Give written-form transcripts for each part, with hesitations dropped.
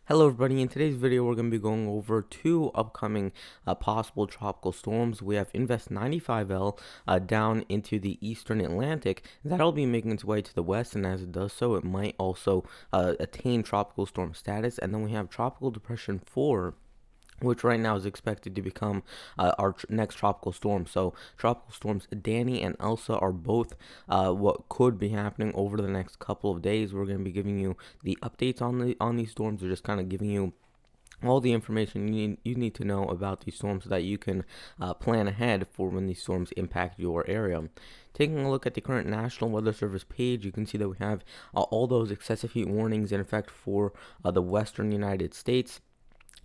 Hello everybody, in today's video we're going to be going over two upcoming possible tropical storms. We have Invest 95L down into the eastern Atlantic. That'll be making its way to the west, and as it does so, it might also attain tropical storm status. And then we have Tropical Depression 4, which right now is expected to become our next tropical storm. So tropical storms Danny and Elsa are both what could be happening over the next couple of days. We're going to be giving you the updates on these storms. We're just kind of giving you all the information you need to know about these storms so that you can plan ahead for when these storms impact your area. Taking a look at the current National Weather Service page, you can see that we have all those excessive heat warnings in effect for the western United States,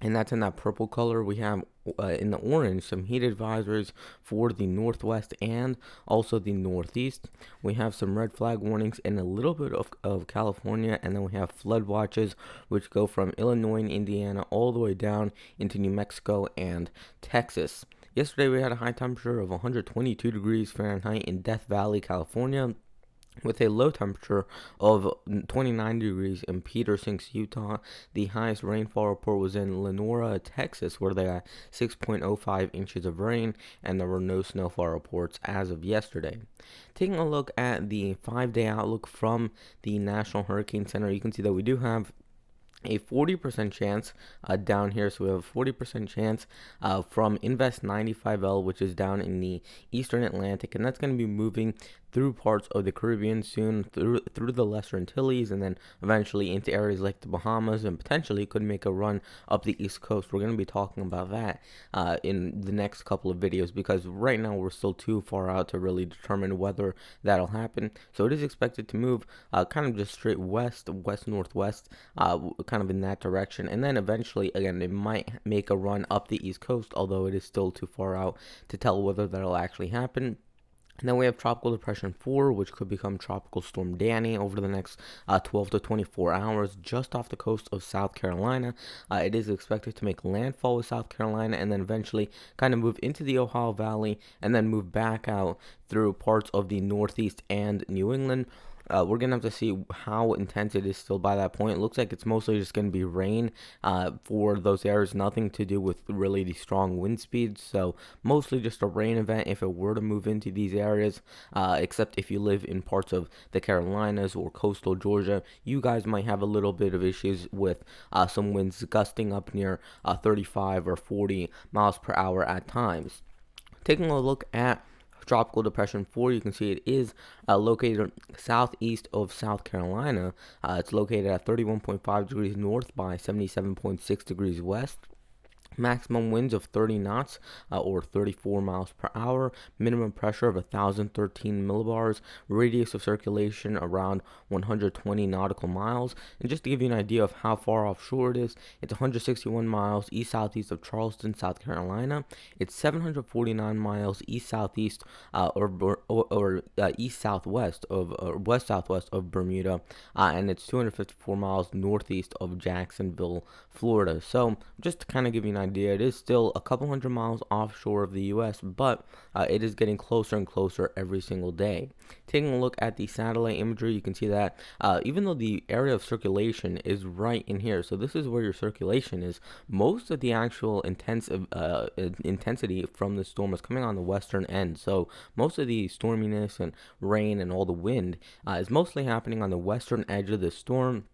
and that's in that purple color. We have in the orange some heat advisories for the northwest and also the northeast. We have some red flag warnings in a little bit of California, and then we have flood watches which go from Illinois and Indiana all the way down into New Mexico and Texas. Yesterday we had a high temperature of 122 degrees Fahrenheit in Death Valley, California, with a low temperature of 29 degrees in Peter Sinks, Utah. The highest rainfall report was in Lenora, Texas, where they got 6.05 inches of rain, and there were no snowfall reports as of yesterday. Taking a look at the 5-day outlook from the National Hurricane Center, you can see that we do have a 40% chance down here. So we have a 40% chance from Invest 95L, which is down in the eastern Atlantic, and that's going to be moving through parts of the Caribbean soon, through the Lesser Antilles, and then eventually into areas like the Bahamas, and potentially could make a run up the East Coast. We're going to be talking about that in the next couple of videos, because right now we're still too far out to really determine whether that'll happen. So it is expected to move kind of just straight west northwest, kind of in that direction, and then eventually again it might make a run up the East Coast, although it is still too far out to tell whether that'll actually happen. And then we have Tropical Depression 4, which could become Tropical Storm Danny over the next 12 to 24 hours just off the coast of South Carolina. It is expected to make landfall with South Carolina and then eventually kind of move into the Ohio Valley and then move back out through parts of the Northeast and New England. We're going to have to see how intense it is still by that point. It looks like it's mostly just going to be rain for those areas, nothing to do with really the strong wind speeds. So mostly just a rain event if it were to move into these areas, except if you live in parts of the Carolinas or coastal Georgia, you guys might have a little bit of issues with some winds gusting up near 35 or 40 miles per hour at times. Taking a look at Tropical Depression 4, you can see it is located southeast of South Carolina. It's located at 31.5 degrees north by 77.6 degrees west. Maximum winds of 30 knots or 34 miles per hour, minimum pressure of 1,013 millibars, radius of circulation around 120 nautical miles. And just to give you an idea of how far offshore it is, it's 161 miles east-southeast of Charleston, South Carolina. It's 749 miles east-southeast or east-southwest of or west-southwest of Bermuda, and it's 254 miles northeast of Jacksonville, Florida. So just to kind of give you an idea, it is still a couple hundred miles offshore of the U.S., but it is getting closer and closer every single day. Taking a look at the satellite imagery, you can see that even though the area of circulation is right in here, so this is where your circulation is, most of the actual intensity from the storm is coming on the western end. So most of the storminess and rain and all the wind is mostly happening on the western edge of the storm.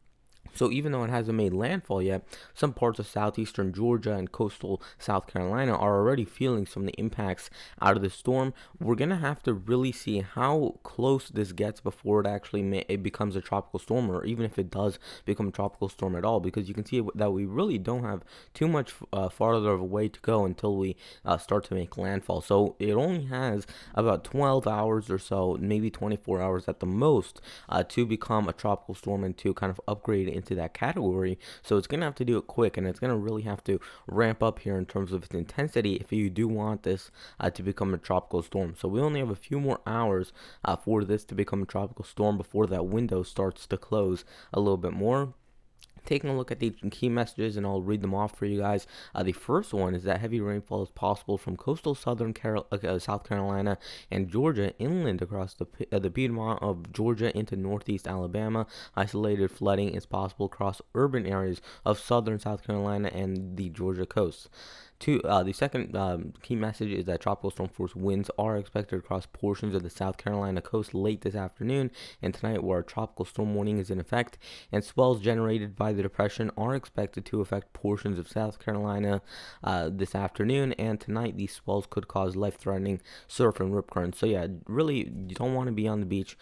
So even though it hasn't made landfall yet, some parts of southeastern Georgia and coastal South Carolina are already feeling some of the impacts out of the storm. We're going to have to really see how close this gets before it becomes a tropical storm, or even if it does become a tropical storm at all, because you can see that we really don't have too much farther of a way to go until we start to make landfall. So it only has about 12 hours or so, maybe 24 hours at the most, to become a tropical storm and to kind of upgrade into that category. So it's going to have to do it quick, and it's going to really have to ramp up here in terms of its intensity if you do want this to become a tropical storm. So we only have a few more hours for this to become a tropical storm before that window starts to close a little bit more. Taking a look at the key messages, and I'll read them off for you guys. The first one is that heavy rainfall is possible from coastal South Carolina and Georgia inland across the Piedmont of Georgia into northeast Alabama. Isolated flooding is possible across urban areas of southern South Carolina and the Georgia coast. The second key message is that tropical storm force winds are expected across portions of the South Carolina coast late this afternoon and tonight, where a tropical storm warning is in effect, and swells generated by the depression are expected to affect portions of South Carolina this afternoon and tonight. These swells could cause life-threatening surf and rip currents. So yeah, really, you don't want to be on the beach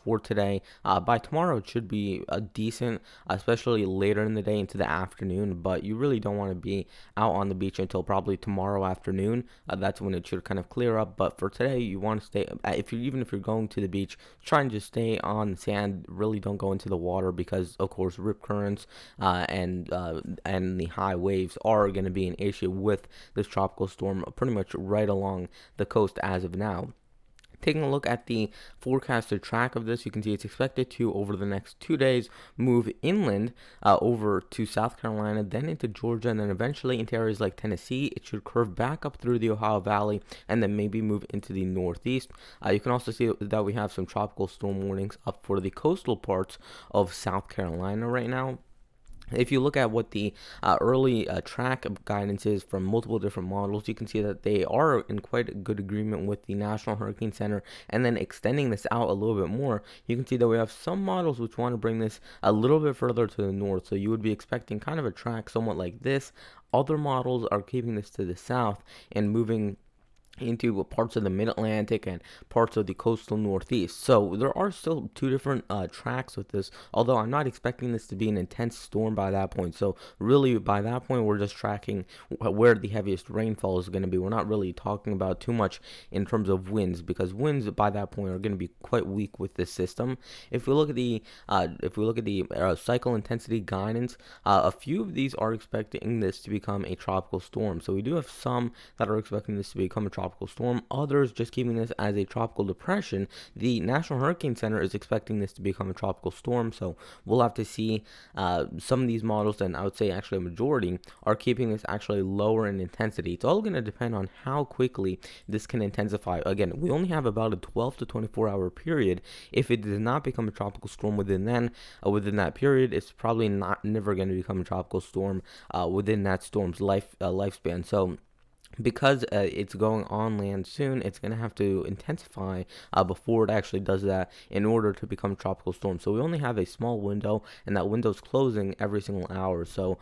for today. By tomorrow, it should be decent, especially later in the day into the afternoon, but you really don't want to be out on the beach until probably tomorrow afternoon. That's when it should kind of clear up. But for today, you want to stay. If you're going to the beach, try and just stay on the sand. Really, don't go into the water because, of course, rip currents and the high waves are going to be an issue with this tropical storm pretty much right along the coast as of now. Taking a look at the forecasted track of this, you can see it's expected to, over the next 2 days, move inland over to South Carolina, then into Georgia, and then eventually into areas like Tennessee. It should curve back up through the Ohio Valley and then maybe move into the northeast. You can also see that we have some tropical storm warnings up for the coastal parts of South Carolina right now. If you look at what the early track guidance is from multiple different models, you can see that they are in quite good agreement with the National Hurricane Center. And then extending this out a little bit more, you can see that we have some models which want to bring this a little bit further to the north. So you would be expecting kind of a track somewhat like this. Other models are keeping this to the south and moving into parts of the mid-Atlantic and parts of the coastal northeast. So there are still two different tracks with this, although I'm not expecting this to be an intense storm by that point. So really, by that point, we're just tracking where the heaviest rainfall is going to be. We're not really talking about too much in terms of winds, because winds by that point are going to be quite weak with this system. If we look at the cycle intensity guidance, a few of these are expecting this to become a tropical storm. So we do have some that are expecting this to become a tropical storm, others just keeping this as a tropical depression. The National Hurricane Center is expecting this to become a tropical storm, so we'll have to see. Some of these models, and I would say actually a majority, are keeping this actually lower in intensity. It's all going to depend on how quickly this can intensify. Again, we only have about a 12 to 24 hour period. If it does not become a tropical storm within that period, it's probably never going to become a tropical storm within that storm's lifespan. So because it's going on land soon, it's going to have to intensify before it actually does that in order to become a tropical storm. So we only have a small window, and that window's closing every single hour. So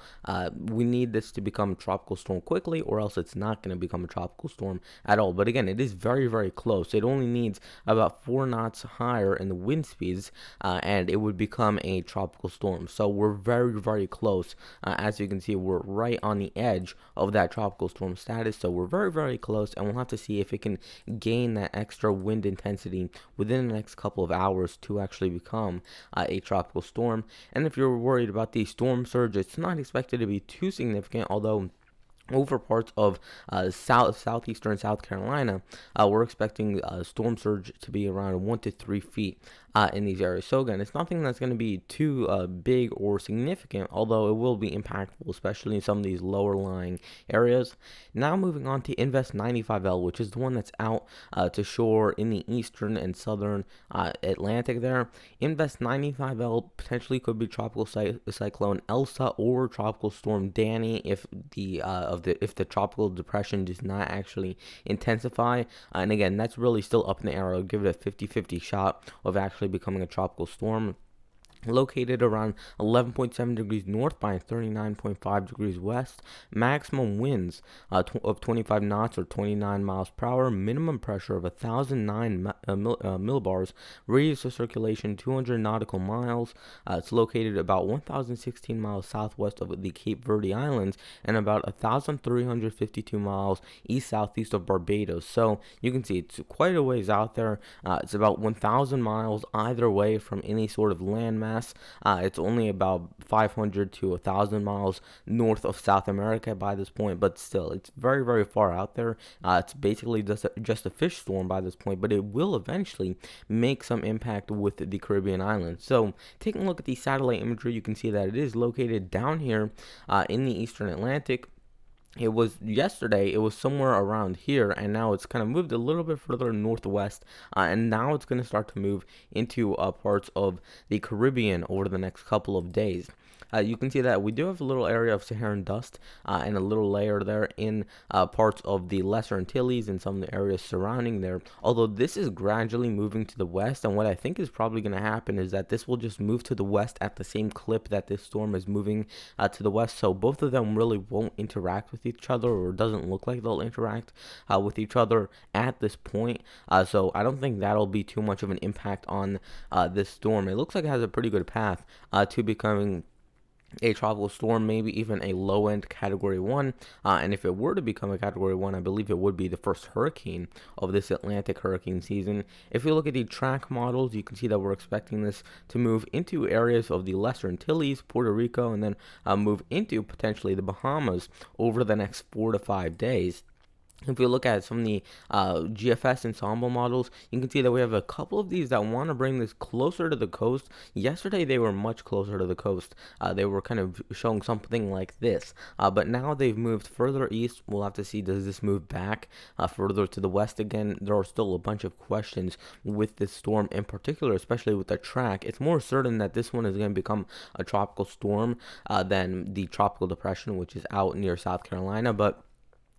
we need this to become a tropical storm quickly, or else it's not going to become a tropical storm at all. But again, it is very, very close. It only needs about 4 knots higher in the wind speeds, and it would become a tropical storm. So we're very, very close. As you can see, we're right on the edge of that tropical storm status. So we're very, very close, and we'll have to see if it can gain that extra wind intensity within the next couple of hours to actually become a tropical storm. And if you're worried about the storm surge, it's not expected to be too significant, although over parts of southeastern South Carolina, we're expecting storm surge to be around 1 to 3 feet in these areas. So again, it's nothing that's going to be too big or significant, although it will be impactful, especially in some of these lower lying areas. Now moving on to Invest 95L, which is the one that's out to shore in the eastern and southern Atlantic there. Invest 95L potentially could be tropical cyclone Elsa or tropical storm Danny if the tropical depression does not actually intensify. And again, that's really still up in the air. I'll give it a 50-50 shot of actually becoming a tropical storm. Located around 11.7 degrees north by 39.5 degrees west. Maximum winds of 25 knots or 29 miles per hour. Minimum pressure of 1,009 millibars. Radius of circulation 200 nautical miles. It's located about 1,016 miles southwest of the Cape Verde Islands and about 1,352 miles east-southeast of Barbados. So you can see it's quite a ways out there. It's about 1,000 miles either way from any sort of landmass landmass. It's only about 500 to 1,000 miles north of South America by this point, but still, it's very, very far out there. It's basically just a fish storm by this point, but it will eventually make some impact with the Caribbean islands. So, taking a look at the satellite imagery, you can see that it is located down here in the eastern Atlantic. It was yesterday, it was somewhere around here, and now it's kind of moved a little bit further northwest, and now it's going to start to move into parts of the Caribbean over the next couple of days. You can see that we do have a little area of Saharan dust and a little layer there in parts of the Lesser Antilles and some of the areas surrounding there. Although this is gradually moving to the west, and what I think is probably going to happen is that this will just move to the west at the same clip that this storm is moving to the west. So both of them really won't interact with each other, or doesn't look like they'll interact with each other at this point. So I don't think that'll be too much of an impact on this storm. It looks like it has a pretty good path to becoming a tropical storm, maybe even a low-end category 1, and if it were to become a category 1, I believe it would be the first hurricane of this Atlantic hurricane season. If you look at the track models, you can see that we're expecting this to move into areas of the Lesser Antilles, Puerto Rico, and then move into potentially the Bahamas over the next 4 to 5 days. If we look at some of the GFS ensemble models, you can see that we have a couple of these that want to bring this closer to the coast. Yesterday, they were much closer to the coast. They were kind of showing something like this. But now they've moved further east. We'll have to see, does this move back further to the west again? There are still a bunch of questions with this storm in particular, especially with the track. It's more certain that this one is going to become a tropical storm than the tropical depression, which is out near South Carolina. But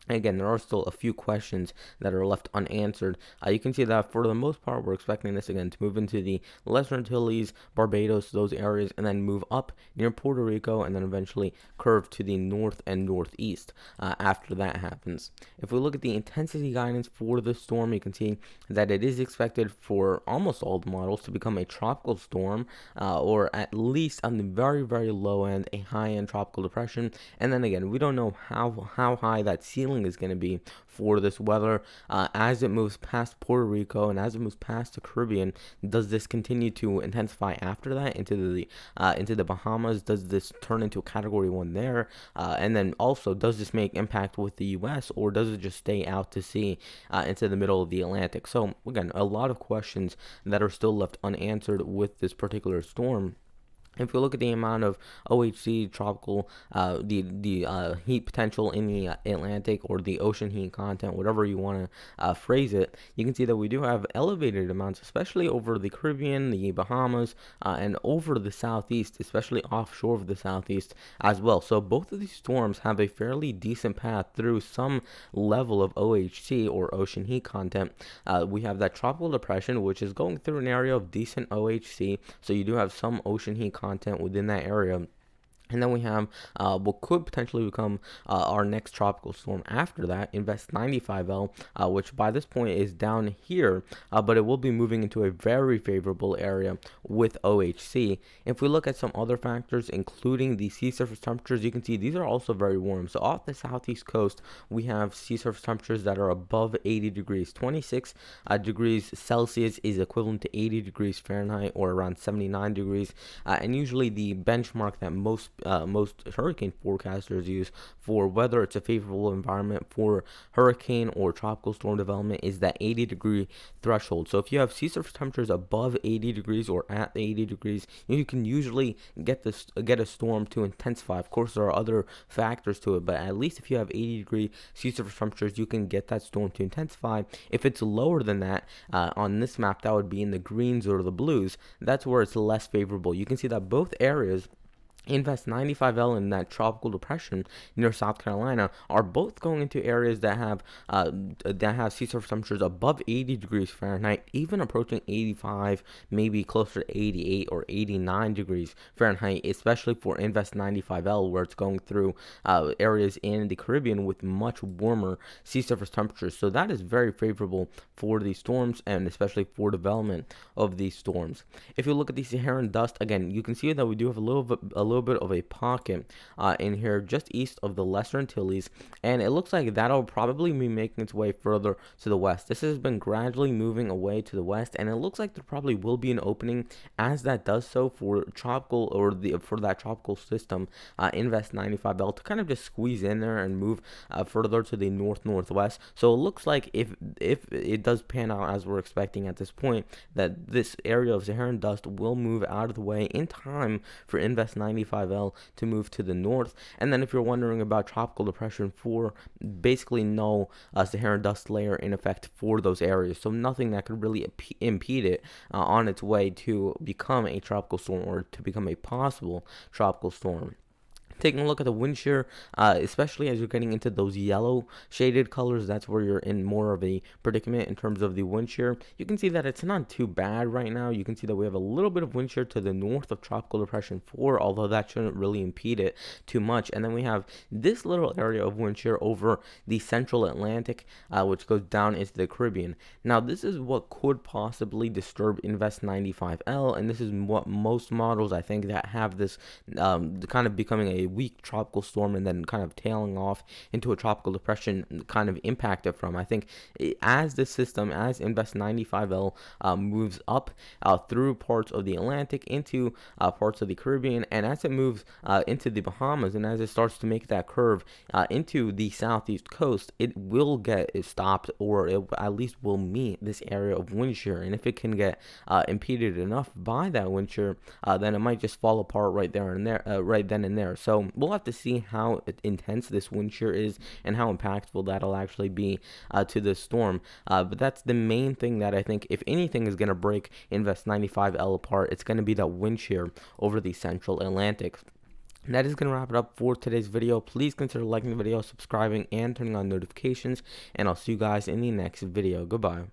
again, there are still a few questions that are left unanswered. You can see that for the most part, we're expecting this again to move into the Lesser Antilles, Barbados, those areas, and then move up near Puerto Rico, and then eventually curve to the north and northeast after that happens. If we look at the intensity guidance for the storm, you can see that it is expected for almost all the models to become a tropical storm, or at least on the very, very low end, a high-end tropical depression. And then again, we don't know how high that ceiling is going to be for this weather as it moves past Puerto Rico and as it moves past the Caribbean. Does this continue to intensify after that into the Bahamas? Does this turn into a category 1 there? And then also, does this make impact with the US, or does it just stay out to sea into the middle of the Atlantic? So again, a lot of questions that are still left unanswered with this particular storm. If we look at the amount of OHC tropical, the heat potential in the Atlantic, or the ocean heat content, whatever you want to phrase it, you can see that we do have elevated amounts, especially over the Caribbean, the Bahamas, and over the southeast, especially offshore of the southeast as well. So both of these storms have a fairly decent path through some level of OHC, or ocean heat content. We have that tropical depression, which is going through an area of decent OHC, so you do have some ocean heat content within that area. And then we have what could potentially become our next tropical storm after that, Invest 95L, which by this point is down here, but it will be moving into a very favorable area with OHC. If we look at some other factors, including the sea surface temperatures, you can see these are also very warm. So off the southeast coast, we have sea surface temperatures that are above 80 degrees. 26 degrees Celsius is equivalent to 80 degrees Fahrenheit, or around 79 degrees. And usually the benchmark that most hurricane forecasters use for whether it's a favorable environment for hurricane or tropical storm development is that 80-degree threshold. So if you have sea surface temperatures above 80 degrees or at 80 degrees, you can usually get a storm to intensify. Of course, there are other factors to it, but at least if you have 80-degree sea surface temperatures, you can get that storm to intensify. If it's lower than that, on this map, that would be in the greens or the blues. That's where it's less favorable. You can see that both areas, Invest 95L and that tropical depression near South Carolina, are both going into areas that have sea surface temperatures above 80 degrees Fahrenheit, even approaching 85, maybe closer to 88 or 89 degrees Fahrenheit, especially for Invest 95L, where it's going through areas in the Caribbean with much warmer sea surface temperatures. So that is very favorable for these storms, and especially for development of these storms. If you look at the Saharan dust, again, you can see that we do have a little little bit of a pocket in here just east of the Lesser Antilles, and it looks like that'll probably be making its way further to the west. This has been gradually moving away to the west, and it looks like there probably will be an opening as that does so for tropical or the for that tropical system Invest 95L to kind of just squeeze in there and move further to the northwest. So it looks like if it does pan out as we're expecting at this point, that this area of Saharan dust will move out of the way in time for Invest 95L to move to the north. And then if you're wondering about Tropical Depression 4, basically no Saharan dust layer in effect for those areas, so nothing that could really impede it on its way to become a tropical storm or to become a possible tropical storm. Taking a look at the wind shear, especially as you're getting into those yellow shaded colors, that's where you're in more of a predicament in terms of the wind shear. You can see that it's not too bad right now. You can see that we have a little bit of wind shear to the north of Tropical Depression 4, although that shouldn't really impede it too much. And then we have this little area of wind shear over the central Atlantic, which goes down into the Caribbean. Now, this is what could possibly disturb Invest 95L, and this is what most models, I think, that have this kind of becoming a weak tropical storm and then kind of tailing off into a tropical depression kind of impacted from. I think as the system, as Invest 95L moves up through parts of the Atlantic into parts of the Caribbean, and as it moves into the Bahamas, and as it starts to make that curve into the southeast coast, it will get stopped, or it at least will meet this area of wind shear. And if it can get impeded enough by that wind shear, then it might just fall apart right there and there, right then and there. So we'll have to see how intense this wind shear is and how impactful that'll actually be to this storm. But that's the main thing that I think, if anything is going to break Invest 95L apart, it's going to be that wind shear over the central Atlantic. And that is going to wrap it up for today's video. Please consider liking the video, subscribing, and turning on notifications. And I'll see you guys in the next video. Goodbye.